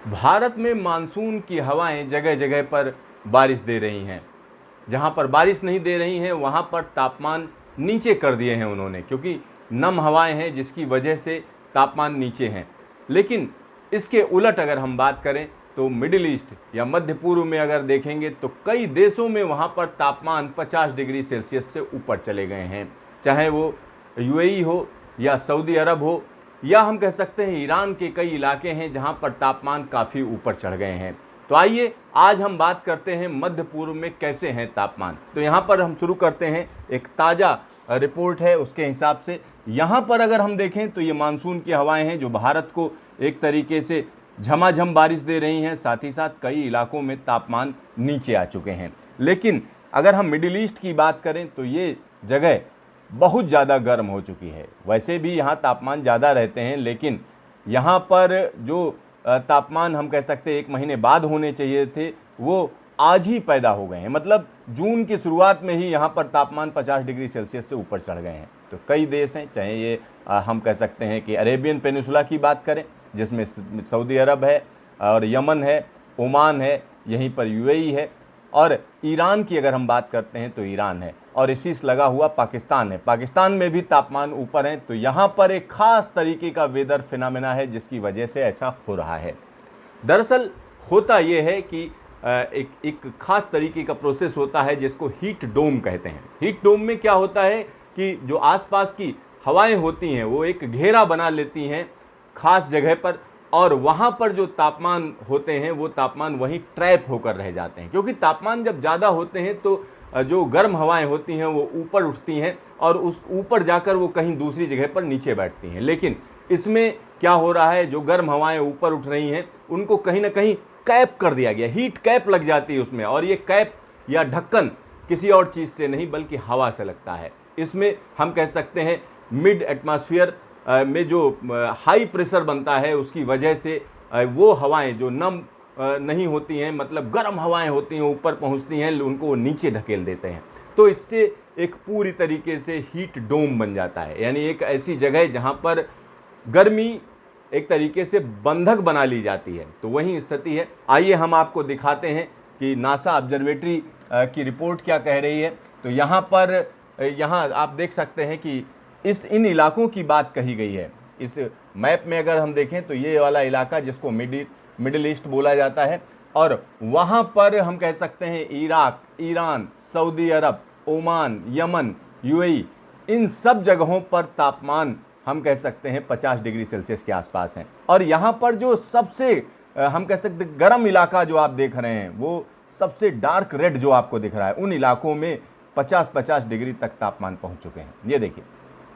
भारत में मानसून की हवाएं जगह जगह पर बारिश दे रही हैं। जहां पर बारिश नहीं दे रही हैं वहां पर तापमान नीचे कर दिए हैं उन्होंने, क्योंकि नम हवाएं हैं जिसकी वजह से तापमान नीचे हैं। लेकिन इसके उलट अगर हम बात करें तो मिडिल ईस्ट या मध्य पूर्व में अगर देखेंगे तो कई देशों में वहां पर तापमान 50 डिग्री सेल्सियस से ऊपर चले गए हैं। चाहे वो यूएई हो या सऊदी अरब हो, या हम कह सकते हैं ईरान के कई इलाके हैं जहां पर तापमान काफ़ी ऊपर चढ़ गए हैं। तो आइए आज हम बात करते हैं मध्य पूर्व में कैसे हैं तापमान। तो यहाँ पर हम शुरू करते हैं, एक ताज़ा रिपोर्ट है उसके हिसाब से। यहाँ पर अगर हम देखें तो ये मानसून की हवाएं हैं जो भारत को एक तरीके से झमाझम बारिश दे रही हैं, साथ ही साथ कई इलाकों में तापमान नीचे आ चुके हैं। लेकिन अगर हम मिडिल ईस्ट की बात करें तो ये जगह बहुत ज़्यादा गर्म हो चुकी है। वैसे भी यहाँ तापमान ज़्यादा रहते हैं, लेकिन यहाँ पर जो तापमान हम कह सकते हैं 1 महीने बाद होने चाहिए थे वो आज ही पैदा हो गए हैं। मतलब जून की शुरुआत में ही यहाँ पर तापमान 50 डिग्री सेल्सियस से ऊपर चढ़ गए हैं। तो कई देश हैं, चाहे ये हम कह सकते हैं कि अरेबियन पेनिसुला की बात करें जिसमें सऊदी अरब है और यमन है, ओमान है, यहीं पर यूएई है, और ईरान की अगर हम बात करते हैं तो ईरान है, और इसी से लगा हुआ पाकिस्तान है। पाकिस्तान में भी तापमान ऊपर है। तो यहाँ पर एक ख़ास तरीके का वेदर फिनोमेना है जिसकी वजह से ऐसा हो रहा है। दरअसल होता ये है कि एक ख़ास तरीके का प्रोसेस होता है जिसको हीट डोम कहते हैं। हीट डोम में क्या होता है कि जो आसपास की हवाएं होती हैं वो एक घेरा बना लेती हैं ख़ास जगह पर, और वहाँ पर जो तापमान होते हैं वो तापमान वहीं ट्रैप होकर रह जाते हैं। क्योंकि तापमान जब ज़्यादा होते हैं तो जो गर्म हवाएं होती हैं वो ऊपर उठती हैं और उस ऊपर जाकर वो कहीं दूसरी जगह पर नीचे बैठती हैं। लेकिन इसमें क्या हो रहा है, जो गर्म हवाएं ऊपर उठ रही हैं उनको कहीं ना कहीं कैप कर दिया गया, हीट कैप लग जाती है उसमें। और ये कैप या ढक्कन किसी और चीज़ से नहीं बल्कि हवा से लगता है। इसमें हम कह सकते हैं मिड एटमॉस्फेयर में जो हाई प्रेशर बनता है उसकी वजह से वो हवाएं जो नम नहीं होती हैं, मतलब गर्म हवाएं होती हैं, ऊपर पहुंचती हैं, उनको वो नीचे ढकेल देते हैं। तो इससे एक पूरी तरीके से हीट डोम बन जाता है, यानी एक ऐसी जगह जहां पर गर्मी एक तरीके से बंधक बना ली जाती है। तो वही स्थिति है। आइए हम आपको दिखाते हैं कि नासा ऑब्जर्वेटरी की रिपोर्ट क्या कह रही है। तो यहाँ आप देख सकते हैं कि इन इलाकों की बात कही गई है। इस मैप में अगर हम देखें तो ये वाला इलाका जिसको मिडिल ईस्ट बोला जाता है, और वहाँ पर हम कह सकते हैं इराक, ईरान, सऊदी अरब, ओमान, यमन, यूएई, इन सब जगहों पर तापमान हम कह सकते हैं 50 डिग्री सेल्सियस के आसपास हैं। और यहाँ पर जो सबसे हम कह सकते हैं गर्म इलाका जो आप देख रहे हैं वो सबसे डार्क रेड जो आपको दिख रहा है, उन इलाकों में 50-50 डिग्री तक तापमान पहुँच चुके हैं। ये देखिए,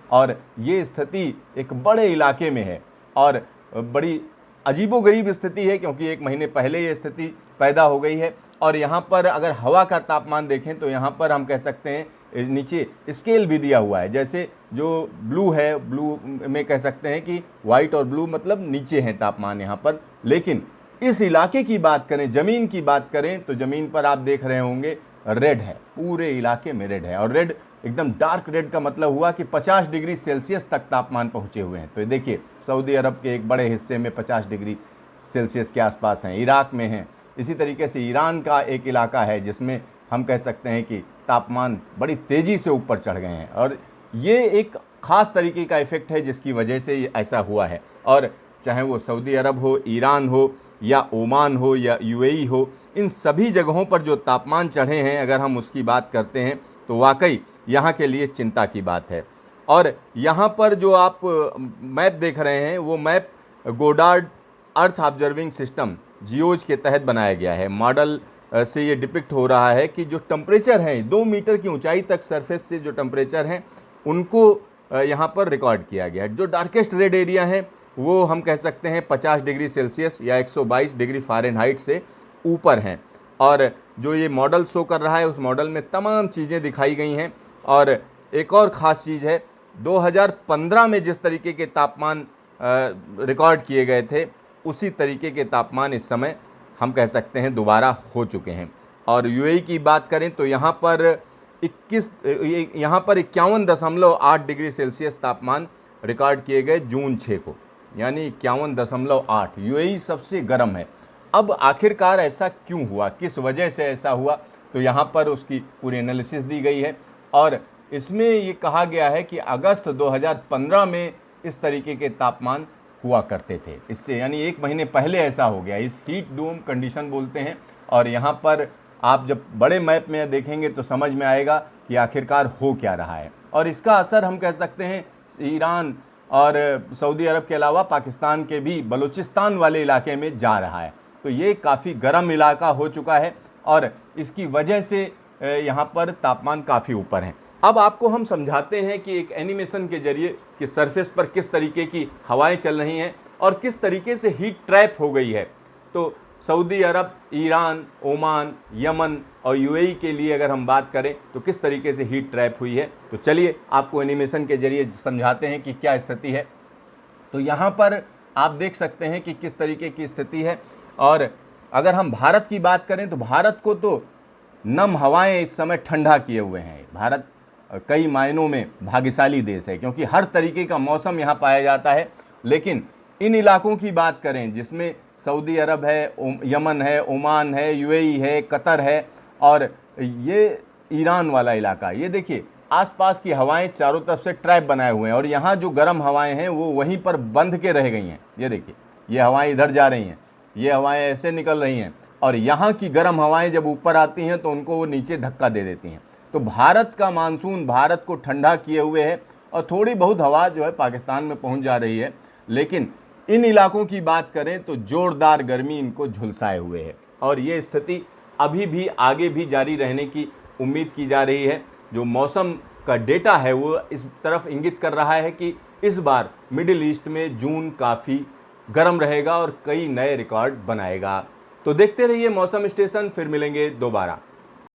और ये स्थिति एक बड़े इलाके में है और बड़ी अजीबोगरीब स्थिति है, क्योंकि 1 महीने पहले ये स्थिति पैदा हो गई है। और यहाँ पर अगर हवा का तापमान देखें तो यहाँ पर हम कह सकते हैं नीचे स्केल भी दिया हुआ है। जैसे जो ब्लू है, ब्लू में कह सकते हैं कि वाइट और ब्लू मतलब नीचे है तापमान यहाँ पर। लेकिन इस इलाके की बात करें, ज़मीन की बात करें, तो ज़मीन पर आप देख रहे होंगे रेड है, पूरे इलाके में रेड है। और रेड एकदम डार्क रेड का मतलब हुआ कि 50 डिग्री सेल्सियस तक तापमान पहुँचे हुए हैं। तो देखिए सऊदी अरब के एक बड़े हिस्से में 50 डिग्री सेल्सियस के आसपास हैं, इराक में हैं। इसी तरीके से ईरान का एक इलाका है जिसमें हम कह सकते हैं कि तापमान बड़ी तेज़ी से ऊपर चढ़ गए हैं। और ये एक ख़ास तरीके का इफ़ेक्ट है जिसकी वजह से ये ऐसा हुआ है। और चाहे वो सऊदी अरब हो, ईरान हो, या ओमान हो, या यूएई हो, इन सभी जगहों पर जो तापमान चढ़े हैं अगर हम उसकी बात करते हैं तो वाकई यहाँ के लिए चिंता की बात है। और यहाँ पर जो आप मैप देख रहे हैं वो मैप गोडार्ड अर्थ ऑब्जर्विंग सिस्टम जियोज के तहत बनाया गया है। मॉडल से ये डिपिक्ट हो रहा है कि जो टेम्परेचर हैं 2 मीटर की ऊंचाई तक सरफेस से जो टेम्परेचर हैं उनको यहाँ पर रिकॉर्ड किया गया है। जो डार्केस्ट रेड एरिया है वो हम कह सकते हैं 50 डिग्री सेल्सियस या 122 डिग्री फ़ारेनहाइट से ऊपर हैं। और जो ये मॉडल शो कर रहा है उस मॉडल में तमाम चीज़ें दिखाई गई हैं। और एक और ख़ास चीज़ है, 2015 में जिस तरीके के तापमान रिकॉर्ड किए गए थे उसी तरीके के तापमान इस समय हम कह सकते हैं दोबारा हो चुके हैं। और यूएई की बात करें तो यहाँ पर 51.8 डिग्री सेल्सियस तापमान रिकॉर्ड किए गए जून 6 को। यानी 51.8। यूएई सबसे गर्म है। अब आखिरकार ऐसा क्यों हुआ, किस वजह से ऐसा हुआ, तो यहाँ पर उसकी पूरी एनालिसिस दी गई है और इसमें ये कहा गया है कि अगस्त 2015 में इस तरीके के तापमान हुआ करते थे। इससे यानी 1 महीने पहले ऐसा हो गया। इस हीट डोम कंडीशन बोलते हैं। और यहाँ पर आप जब बड़े मैप में देखेंगे तो समझ में आएगा कि आखिरकार हो क्या रहा है। और इसका असर हम कह सकते हैं ईरान और सऊदी अरब के अलावा पाकिस्तान के भी बलूचिस्तान वाले इलाके में जा रहा है। तो ये काफ़ी गर्म इलाका हो चुका है और इसकी वजह से यहाँ पर तापमान काफ़ी ऊपर है। अब आपको हम समझाते हैं कि एक एनिमेशन के जरिए कि सरफेस पर किस तरीके की हवाएं चल रही हैं और किस तरीके से हीट ट्रैप हो गई है। तो सऊदी अरब, ईरान, ओमान, यमन और यूएई के लिए अगर हम बात करें तो किस तरीके से हीट ट्रैप हुई है, तो चलिए आपको एनिमेशन के जरिए समझाते हैं कि क्या स्थिति है। तो यहाँ पर आप देख सकते हैं कि किस तरीके की स्थिति है। और अगर हम भारत की बात करें तो भारत को तो नम हवाएं इस समय ठंडा किए हुए हैं। भारत कई मायनों में भाग्यशाली देश है क्योंकि हर तरीके का मौसम यहाँ पाया जाता है। लेकिन इन इलाकों की बात करें जिसमें सऊदी अरब है, यमन है, ओमान है, यूएई है, कतर है और ये ईरान वाला इलाका, ये देखिए आसपास की हवाएं चारों तरफ से ट्रैप बनाए हुए हैं और यहाँ जो गर्म हवाएं हैं वो वहीं पर बंध के रह गई हैं। ये देखिए, ये हवाएं इधर जा रही हैं, ये हवाएं ऐसे निकल रही हैं और यहाँ की गर्म हवाएं जब ऊपर आती हैं तो उनको वो नीचे धक्का दे देती हैं। तो भारत का मानसून भारत को ठंडा किए हुए है और थोड़ी बहुत हवा जो है पाकिस्तान में पहुँच जा रही है। लेकिन इन इलाकों की बात करें तो जोरदार गर्मी इनको झुलसाए हुए है और ये स्थिति अभी भी आगे भी जारी रहने की उम्मीद की जा रही है। जो मौसम का डेटा है वो इस तरफ इंगित कर रहा है कि इस बार मिडिल ईस्ट में जून काफ़ी गर्म रहेगा और कई नए रिकॉर्ड बनाएगा। तो देखते रहिए मौसम स्टेशन, फिर मिलेंगे दोबारा।